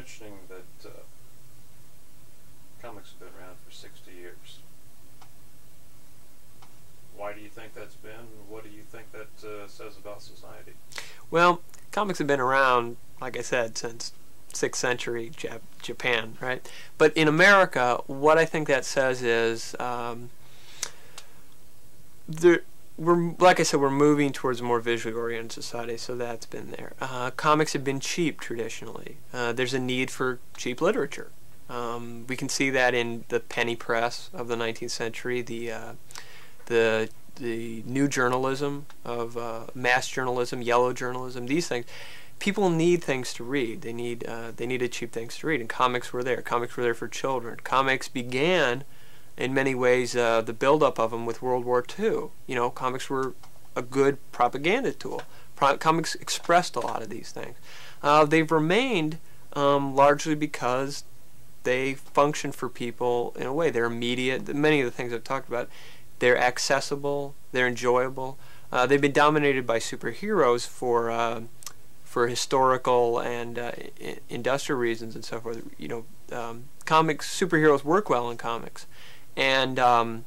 mentioning that comics have been around for 60 years. Why do you think that's been? What do you think that says about society? Well, comics have been around, like I said, since 6th century Japan, right? But in America, what I think that says is like I said, we're moving towards a more visually oriented society, so that's been there. Comics have been cheap traditionally. There's a need for cheap literature. We can see that in the penny press of the 19th century, the new journalism of mass journalism, yellow journalism, these things. People need things to read. They needed cheap things to read, and comics were there. Comics were there for children. Comics began, in many ways, the buildup of them with World War II. You know, comics were a good propaganda tool. Comics expressed a lot of these things. They've remained largely because they function for people in a way. They're immediate. Many of the things I've talked about, they're accessible. They're enjoyable. They've been dominated by superheroes for historical and industrial reasons and so forth. You know, comics, superheroes work well in comics. And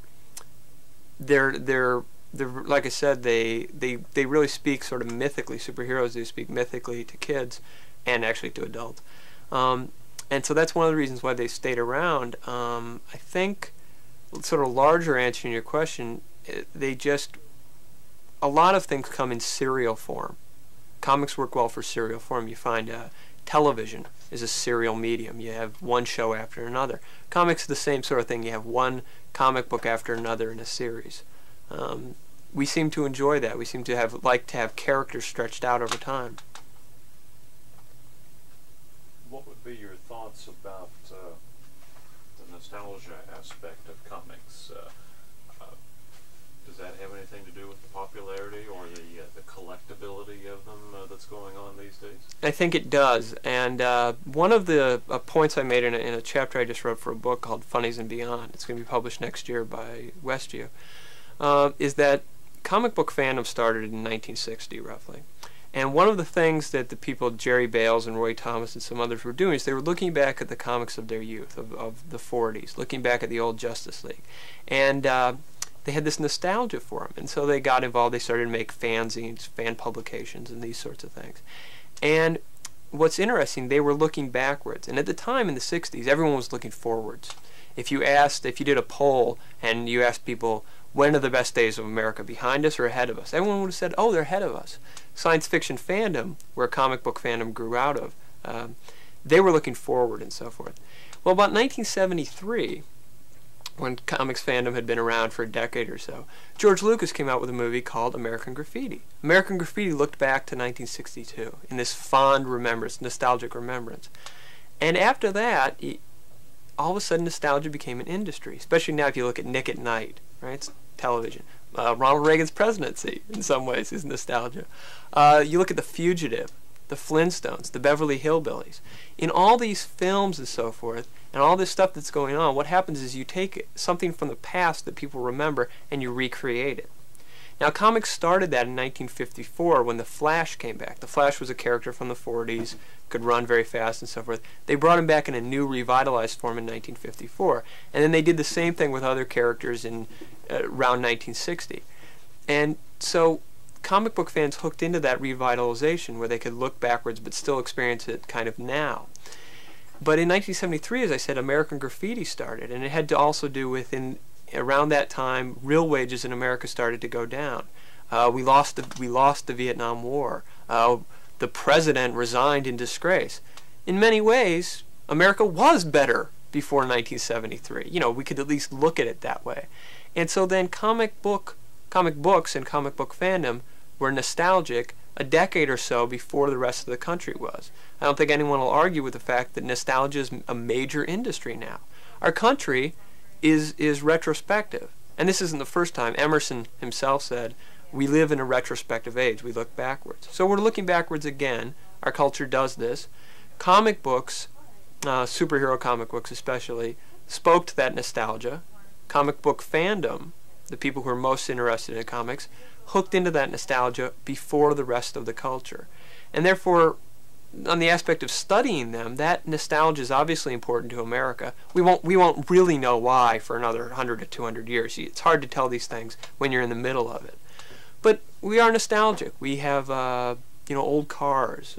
they're like I said, they really speak sort of mythically. Superheroes do speak mythically to kids and actually to adults. And so that's one of the reasons why they stayed around. I think, sort of larger answering your question, a lot of things come in serial form. Comics work well for serial form. You find television is a serial medium. You have one show after another. Comics are the same sort of thing. You have one comic book after another in a series. We seem to enjoy that. We seem to like to have characters stretched out over time. What would be your thoughts about the nostalgia aspect of comics? Does that have anything to do with the popularity or the collectability of them that's going on these days? I think it does. And one of the points I made in a chapter I just wrote for a book called Funnies and Beyond, it's going to be published next year by Westview, is that comic book fandom started in 1960 roughly. And one of the things that the people, Jerry Bales and Roy Thomas and some others, were doing is they were looking back at the comics of their youth, of the 40s, looking back at the old Justice League. And they had this nostalgia for them. And so they got involved. They started to make fanzines, fan publications, and these sorts of things. And what's interesting, they were looking backwards. And at the time in the 60s, everyone was looking forwards. If you did a poll and you asked people, when are the best days of America, behind us or ahead of us? Everyone would have said, oh, they're ahead of us. Science fiction fandom, where comic book fandom grew out of, they were looking forward and so forth. Well, about 1973, when comics fandom had been around for a decade or so, George Lucas came out with a movie called American Graffiti. American Graffiti looked back to 1962 in this fond remembrance, nostalgic remembrance. And after that, all of a sudden nostalgia became an industry, especially now if you look at Nick at Night, right? It's television. Ronald Reagan's presidency, in some ways, is nostalgia. You look at The Fugitive, The Flintstones, The Beverly Hillbillies. In all these films and so forth, and all this stuff that's going on, what happens is you take something from the past that people remember and you recreate it. Now, comics started that in 1954 when The Flash came back. The Flash was a character from the 40s, could run very fast and so forth. They brought him back in a new, revitalized form in 1954. And then they did the same thing with other characters in around 1960. And so comic book fans hooked into that revitalization where they could look backwards but still experience it kind of now. But in 1973, as I said, American Graffiti started, and it had to also do with, around that time, real wages in America started to go down. We lost the Vietnam War. The president resigned in disgrace. In many ways, America was better before 1973. You know, we could at least look at it that way. And so then comic books and comic book fandom were nostalgic a decade or so before the rest of the country was. I don't think anyone will argue with the fact that nostalgia is a major industry now. Our country is retrospective. And this isn't the first time. Emerson himself said, we live in a retrospective age. We look backwards. So we're looking backwards again. Our culture does this. Comic books, superhero comic books especially, spoke to that nostalgia. Comic book fandom, the people who are most interested in comics, hooked into that nostalgia before the rest of the culture. And therefore, on the aspect of studying them, that nostalgia is obviously important to America. We won't really know why for another 100 to 200 years. It's hard to tell these things when you're in the middle of it. But we are nostalgic. We have old cars,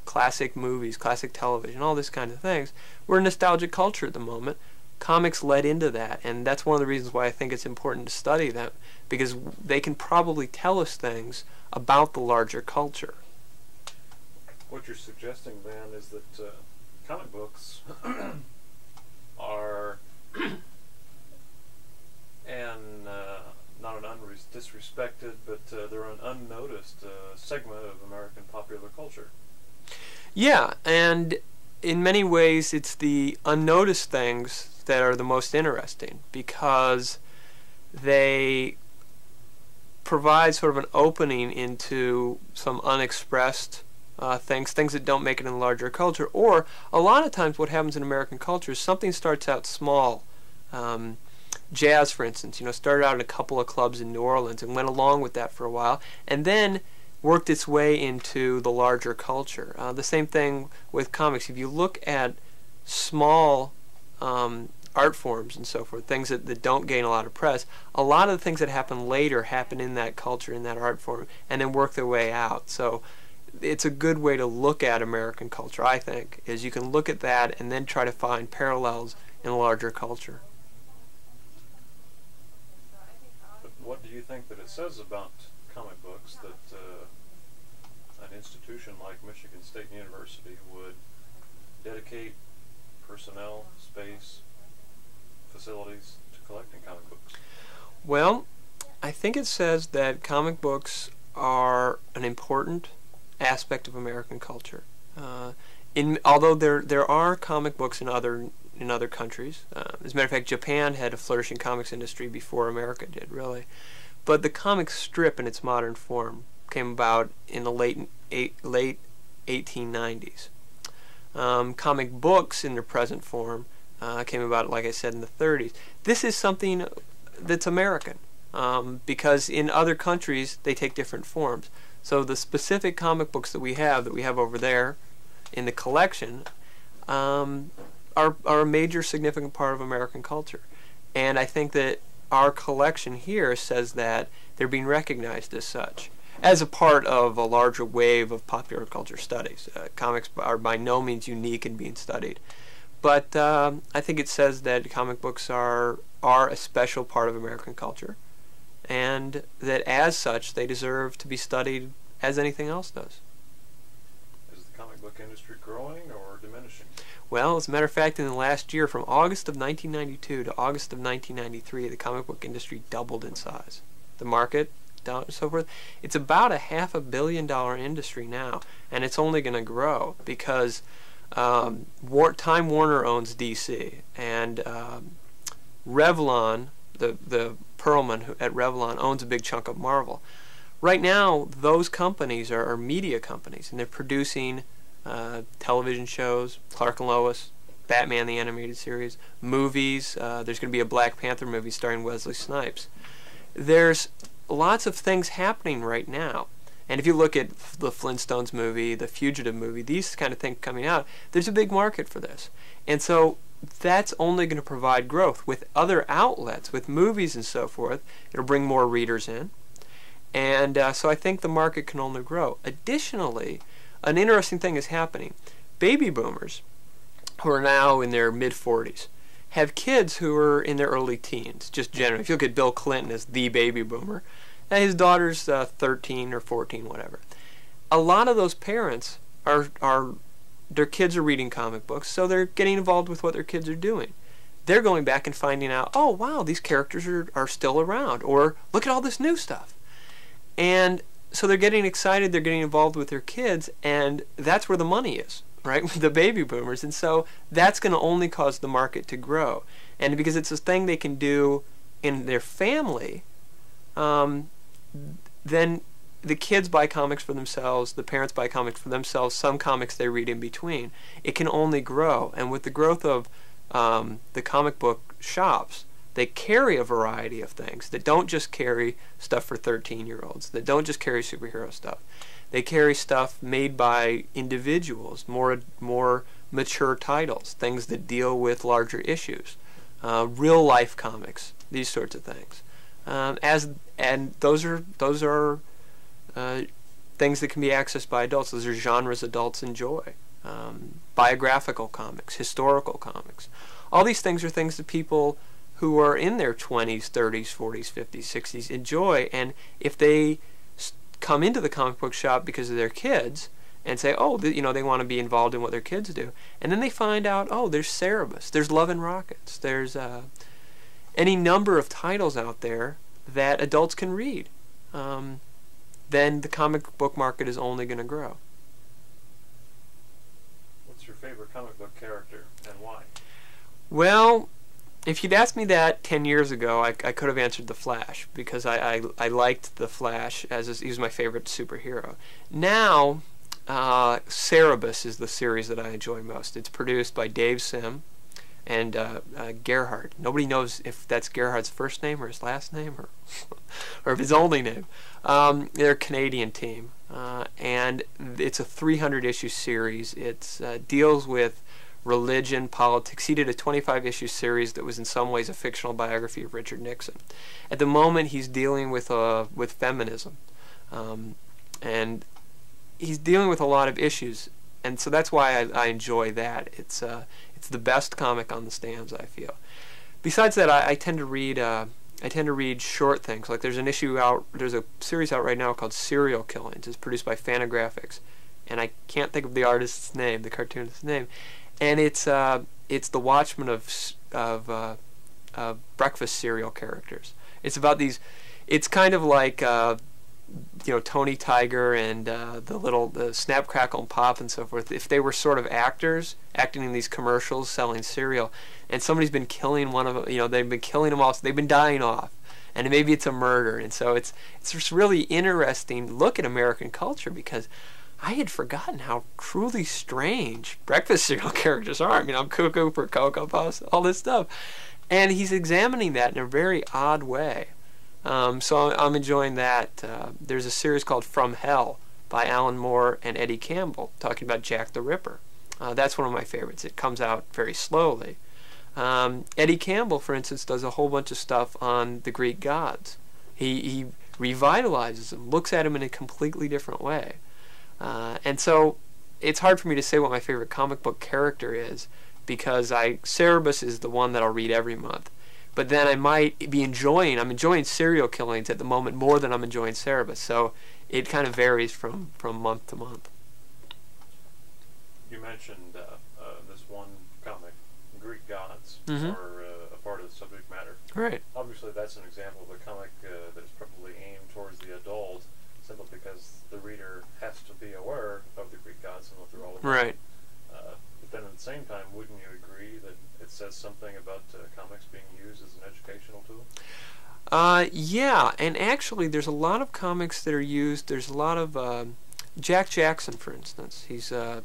classic movies, classic television, all this kind of things. We're a nostalgic culture at the moment. Comics led into that, and that's one of the reasons why I think it's important to study them, because they can probably tell us things about the larger culture. What you're suggesting then is that comic books are, and not an disrespected, but they're an unnoticed segment of American popular culture. Yeah, and in many ways it's the unnoticed things that are the most interesting, because they provide sort of an opening into some unexpressed things that don't make it in the larger culture. Or a lot of times what happens in American culture is something starts out small. Jazz, for instance, started out in a couple of clubs in New Orleans and went along with that for a while, and then worked its way into the larger culture. The same thing with comics. If you look at small art forms and so forth, things that don't gain a lot of press, a lot of the things that happen later happen in that culture, in that art form, and then work their way out. So it's a good way to look at American culture, I think, is you can look at that and then try to find parallels in the larger culture. But what do you think that it says about comic books that an institution like Michigan State University would dedicate personnel, space, facilities to collecting comic books? Well, I think it says that comic books are an important aspect of American culture. Although there are comic books in other countries. As a matter of fact, Japan had a flourishing comics industry before America did, really. But the comic strip in its modern form came about in the late 1890s. Comic books in their present form came about, like I said, in the 30s. This is something that's American, because in other countries they take different forms. So the specific comic books that we have over there in the collection are a major significant part of American culture. And I think that our collection here says that they're being recognized as such, as a part of a larger wave of popular culture studies. Comics are by no means unique in being studied. But I think it says that comic books are a special part of American culture, and that as such they deserve to be studied as anything else does. Is the comic book industry growing or diminishing? Well, as a matter of fact, in the last year, from August of 1992 to August of 1993, the comic book industry doubled in size. The market, and so forth. It's about a $500 million industry now, and it's only going to grow because Time Warner owns DC, and Revlon, the Perlman at Revlon, owns a big chunk of Marvel. Right now, those companies are media companies, and they're producing television shows, Clark and Lois, Batman the Animated Series, movies. There's going to be a Black Panther movie starring Wesley Snipes. There's lots of things happening right now. And if you look at the Flintstones movie, the Fugitive movie, these kind of things coming out, there's a big market for this. And so that's only going to provide growth. With other outlets, with movies and so forth, it'll bring more readers in. And so I think the market can only grow. Additionally, an interesting thing is happening. Baby boomers, who are now in their mid-40s, have kids who are in their early teens, just generally. If you look at Bill Clinton as the baby boomer, his daughter's 13 or 14, whatever. A lot of those parents their kids are reading comic books, so they're getting involved with what their kids are doing. They're going back and finding out, oh wow, these characters are still around, or look at all this new stuff. And so they're getting excited, they're getting involved with their kids, and that's where the money is, right, with the baby boomers. And so that's going to only cause the market to grow. And because it's a thing they can do in their family, then the kids buy comics for themselves, the parents buy comics for themselves, some comics they read in between. It can only grow. And with the growth of the comic book shops, they carry a variety of things that don't just carry stuff for 13-year-olds, that don't just carry superhero stuff. They carry stuff made by individuals, more mature titles, things that deal with larger issues, real life comics, these sorts of things. And those are things that can be accessed by adults. Those are genres adults enjoy. Biographical comics, historical comics. All these things are things that people who are in their 20s, 30s, 40s, 50s, 60s enjoy, and if they come into the comic book shop because of their kids and say, oh, they want to be involved in what their kids do, and then they find out, oh, there's Cerebus, there's Love and Rockets, there's any number of titles out there that adults can read, then the comic book market is only going to grow. What's your favorite comic book character and why? Well, if you'd asked me that 10 years ago, I could have answered The Flash, because I liked The Flash he was my favorite superhero. Now, Cerebus is the series that I enjoy most. It's produced by Dave Sim and Gerhardt. Nobody knows if that's Gerhardt's first name or his last name, or if his only name. They're a Canadian team, and it's a 300-issue series. It deals with religion, politics. He did a 25-issue series that was in some ways a fictional biography of Richard Nixon. At the moment, he's dealing with feminism, and he's dealing with a lot of issues, and so that's why I enjoy that. It's the best comic on the stands, I feel. Besides that, I tend to read short things. Like there's a series out right now called Serial Killings. It's produced by Fantagraphics, and I can't think of the artist's name, the cartoonist's name. And it's the Watchmen of breakfast cereal characters. It's about these. It's kind of like Tony Tiger and the Snap, Crackle, and Pop and so forth. If they were sort of actors acting in these commercials selling cereal, and somebody's been killing one of them. They've been killing them all. So they've been dying off, and maybe it's a murder. And so it's just really interesting look at American culture, because I had forgotten how truly strange breakfast cereal characters are. I mean, I'm Cuckoo for Cocoa Puffs, all this stuff. And he's examining that in a very odd way. So I'm enjoying that. There's a series called From Hell by Alan Moore and Eddie Campbell, talking about Jack the Ripper. That's one of my favorites. It comes out very slowly. Eddie Campbell, for instance, does a whole bunch of stuff on the Greek gods. He revitalizes them, looks at them in a completely different way. And so it's hard for me to say what my favorite comic book character is, because Cerebus is the one that I'll read every month. But then I'm enjoying Serial Killings at the moment more than I'm enjoying Cerebus. So it kind of varies from month to month. You mentioned this one comic, Greek gods, Mm-hmm. are a part of the subject matter. Right. Obviously, that's an example of a comic that is probably aimed towards the adult, simply because the reader has to be aware of the Greek gods and what they're all about. Right. But then at the same time, wouldn't you agree that it says something about comics being used as an educational tool? Yeah, and actually there's a lot of comics that are used. There's a lot of Jack Jackson, for instance. He's a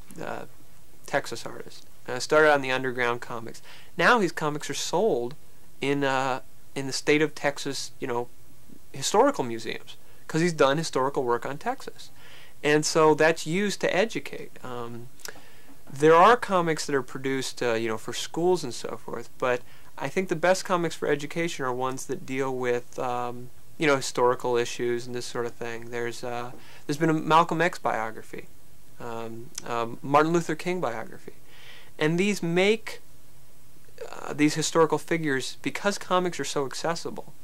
Texas artist. Started on the underground comics. Now his comics are sold in the state of Texas, historical museums, because he's done historical work on Texas. And so that's used to educate. There are comics that are produced, for schools and so forth, but I think the best comics for education are ones that deal with, historical issues and this sort of thing. There's been a Malcolm X biography, Martin Luther King biography, and these make these historical figures, because comics are so accessible.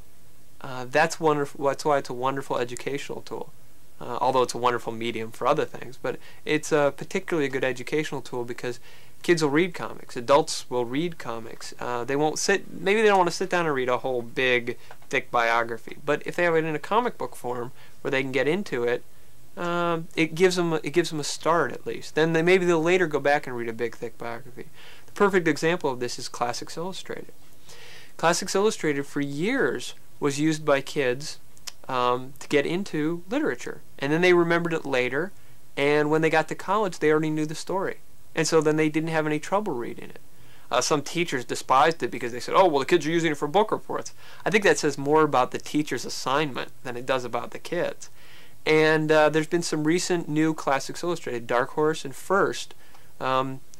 That's wonderful. That's why it's a wonderful educational tool. Although it's a wonderful medium for other things, but it's particularly a good educational tool because kids will read comics, adults will read comics. They won't maybe they don't want to sit down and read a whole big, thick biography, but if they have it in a comic book form where they can get into it, it gives them a start at least. Then maybe they'll later go back and read a big, thick biography. The perfect example of this is Classics Illustrated. Classics Illustrated for years was used by kids to get into literature, and then they remembered it later, and when they got to college they already knew the story, and so then they didn't have any trouble reading it. Some teachers despised it because they said, oh, well, the kids are using it for book reports. I think that says more about the teacher's assignment than it does about the kids. And there's been some recent new Classics Illustrated. Dark Horse and First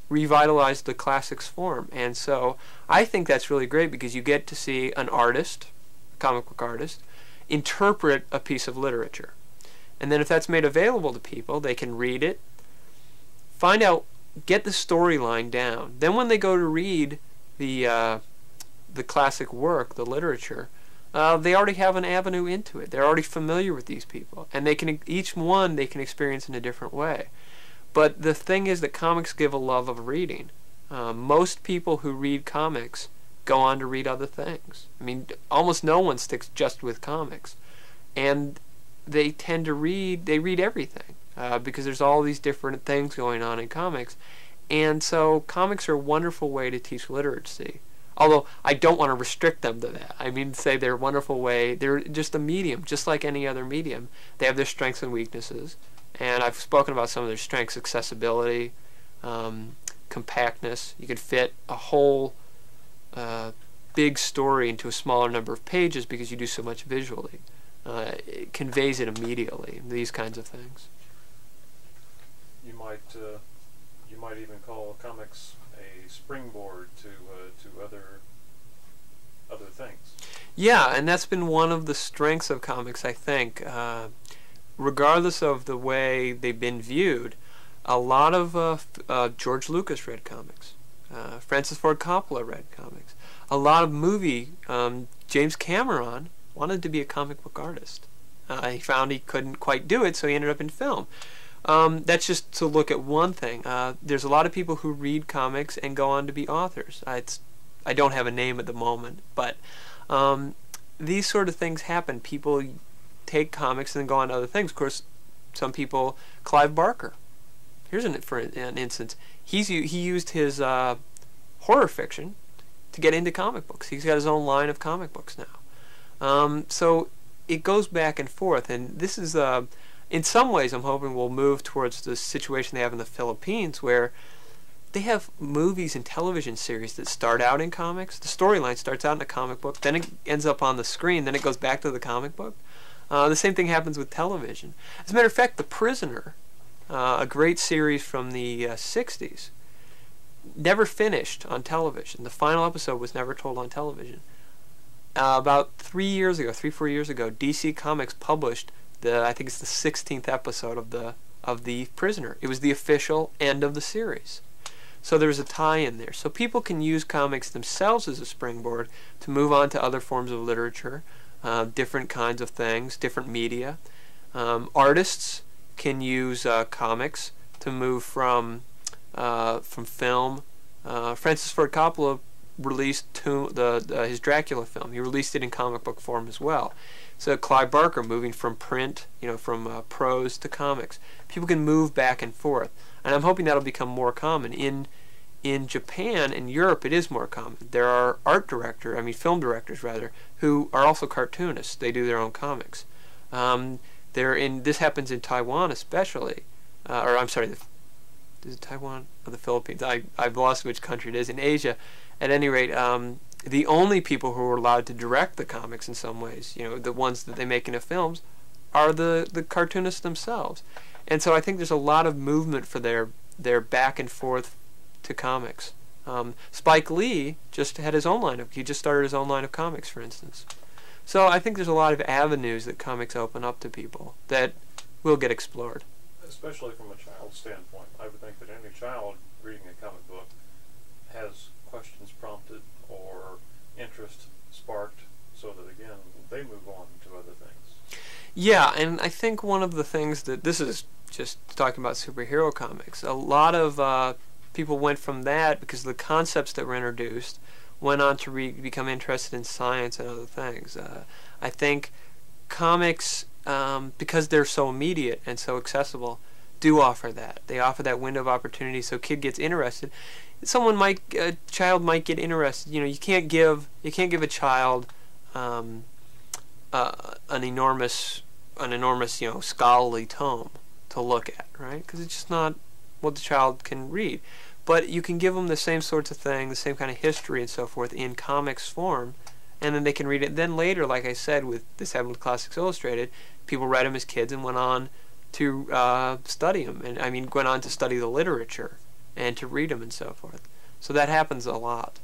revitalized the Classics form. And so I think that's really great because you get to see an artist, a comic book artist, interpret a piece of literature. And then if that's made available to people, they can read it, find out, get the storyline down. Then when they go to read the classic work, the literature, they already have an avenue into it. They're already familiar with these people, and they can each one they can experience in a different way. But the thing is that comics give a love of reading. Most people who read comics go on to read other things. I mean, almost no one sticks just with comics, and they tend to read. They read everything. Because there's all these different things going on in comics. And so comics are a wonderful way to teach literacy. Although I don't want to restrict them to that. I mean, say they're a wonderful way. They're just a medium, just like any other medium. They have their strengths and weaknesses. And I've spoken about some of their strengths: accessibility, compactness. You can fit a whole big story into a smaller number of pages because you do so much visually. It conveys it immediately, these kinds of things. You might even call comics a springboard to other things. Yeah, and that's been one of the strengths of comics, I think. Regardless of the way they've been viewed, a lot of George Lucas read comics. Francis Ford Coppola read comics. A lot of James Cameron wanted to be a comic book artist. He found he couldn't quite do it, so he ended up in film. That's just to look at one thing. There's a lot of people who read comics and go on to be authors. I don't have a name at the moment, but these sort of things happen. People take comics and then go on to other things. Of course, some people, Clive Barker. Here's for an instance. He used his horror fiction to get into comic books. He's got his own line of comic books now. So it goes back and forth, and this is in some ways, I'm hoping we'll move towards the situation they have in the Philippines, where they have movies and television series that start out in comics. The storyline starts out in a comic book, then it ends up on the screen, then it goes back to the comic book. The same thing happens with television. As a matter of fact, The Prisoner, a great series from the 60s, never finished on television. The final episode was never told on television. About 4 years ago, DC Comics published I think it's the 16th episode of the Prisoner. It was the official end of the series. So there's a tie-in there. So people can use comics themselves as a springboard to move on to other forms of literature, different kinds of things, different media. Artists can use comics to move from film. Francis Ford Coppola released his Dracula film. He released it in comic book form as well. So Clive Barker moving from print, from prose to comics. People can move back and forth, and I'm hoping that'll become more common. In Japan and Europe, it is more common. There are film directors rather, who are also cartoonists. They do their own comics. This happens in Taiwan especially, is it Taiwan or the Philippines? I've lost which country it is. In Asia, at any rate, the only people who are allowed to direct the comics in some ways, the ones that they make into films, are the cartoonists themselves. And so I think there's a lot of movement for their back and forth to comics. Spike Lee just had his own he just started his own line of comics, for instance. So I think there's a lot of avenues that comics open up to people that will get explored. Especially from a child's standpoint. I would think that any child reading a comic book has questions prompted or interest sparked, so that again they move on to other things. Yeah, and I think one of the things that this is just talking about superhero comics. A lot of people went from that because the concepts that were introduced went on to become interested in science and other things. I think comics, because they're so immediate and so accessible, do offer that. They offer that window of opportunity, so a kid gets interested. A child might get interested. You can't give a child an enormous scholarly tome to look at, right? Because it's just not what the child can read. but you can give them the same sorts of thing, the same kind of history and so forth in comics form, and then they can read it. Then later, like I said, with this happened with Classics Illustrated, people read them as kids and went on to study them, and I mean went on to study the literature and to read them and so forth. So that happens a lot.